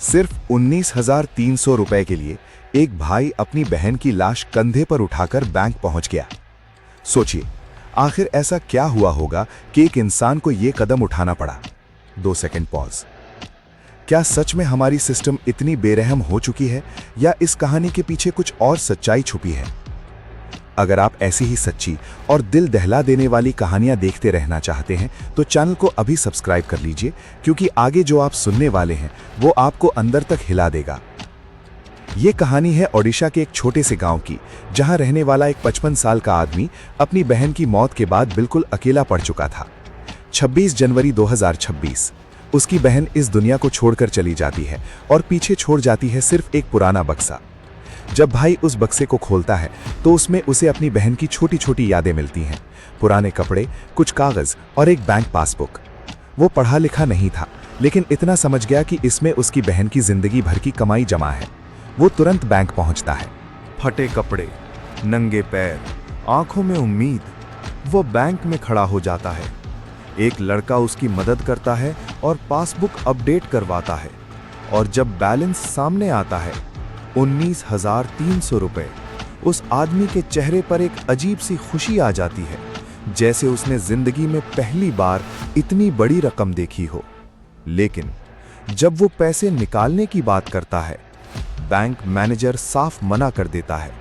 सिर्फ 19,300 रुपए के लिए एक भाई अपनी बहन की लाश कंधे पर उठाकर बैंक पहुंच गया। सोचिए, आखिर ऐसा क्या हुआ होगा कि एक इंसान को यह कदम उठाना पड़ा। 2 सेकंड पॉज। क्या सच में हमारी सिस्टम इतनी बेरहम हो चुकी है या इस कहानी के पीछे कुछ और सच्चाई छुपी है? अगर आप ऐसी ही सच्ची और दिल दहला देने वाली कहानियां देखते रहना चाहते हैं तो चैनल को अभी सब्सक्राइब कर लीजिए, क्योंकि आगे जो आप सुनने वाले हैं वो आपको अंदर तक हिला देगा। ये कहानी है ओडिशा के एक छोटे से गांव की, जहां रहने वाला एक 55 साल का आदमी अपनी बहन की मौत के बाद बिल्कुल अकेला पड़ चुका था। 26 जनवरी 2026 उसकी बहन इस दुनिया को छोड़कर चली जाती है और पीछे छोड़ जाती है सिर्फ एक पुराना बक्सा। जब भाई उस बक्से को खोलता है तो उसमें उसे अपनी बहन की छोटी छोटी यादें मिलती हैं। पुराने कपड़े, कुछ कागज और एक बैंक पासबुक। वो पढ़ा लिखा नहीं था, लेकिन इतना समझ गया कि इसमें उसकी बहन की जिंदगी भर की कमाई जमा है। वो तुरंत बैंक पहुंचता है। फटे कपड़े, नंगे पैर, आंखों में उम्मीद, वो बैंक में खड़ा हो जाता है। एक लड़का उसकी मदद करता है और पासबुक अपडेट करवाता है, और जब बैलेंस सामने आता है 19,300 रुपए, उस आदमी के चेहरे पर एक अजीब सी खुशी आ जाती है, जैसे उसने जिंदगी में पहली बार इतनी बड़ी रकम देखी हो। लेकिन जब वो पैसे निकालने की बात करता है, बैंक मैनेजर साफ मना कर देता है।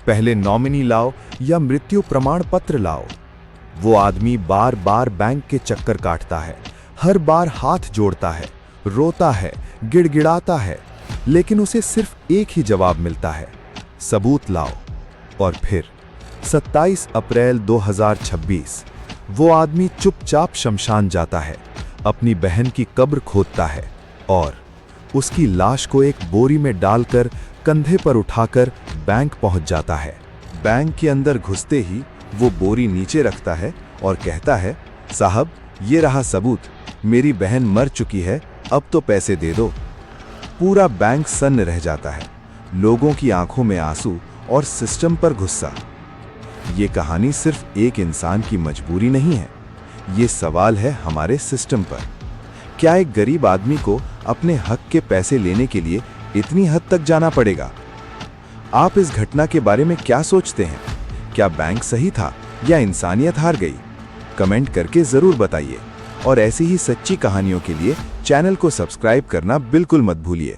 पहले नॉमिनी लाओ या मृत्यु प्रमाण पत्र लाओ। वो आदमी बार बार बैंक के चक्कर काटता है, हर बार हाथ जोड़ता है, रोता है, गिड़गिड़ाता है, लेकिन उसे सिर्फ एक ही जवाब मिलता है, सबूत लाओ। और फिर 27 अप्रैल 2026 वो आदमी चुपचाप शमशान जाता है, अपनी बहन की कब्र खोदता है और उसकी लाश को एक बोरी में डालकर कंधे पर उठाकर बैंक पहुंच जाता है। बैंक के अंदर घुसते ही वो बोरी नीचे रखता है और कहता है, साहब, ये रहा सबूत, मेरी बहन मर चुकी है, अब तो पैसे दे दो। पूरा बैंक सन्न रह जाता है, लोगों की आंखों में आंसू और सिस्टम पर गुस्सा। ये कहानी सिर्फ एक इंसान की मजबूरी नहीं है, ये सवाल है हमारे सिस्टम पर। क्या एक गरीब आदमी को अपने हक के पैसे लेने के लिए इतनी हद तक जाना पड़ेगा? आप इस घटना के बारे में क्या सोचते हैं? क्या बैंक सही था या इंसानियत हार गई? कमेंट करके जरूर बताइए, और ऐसी ही सच्ची कहानियों के लिए चैनल को सब्सक्राइब करना बिल्कुल मत भूलिए।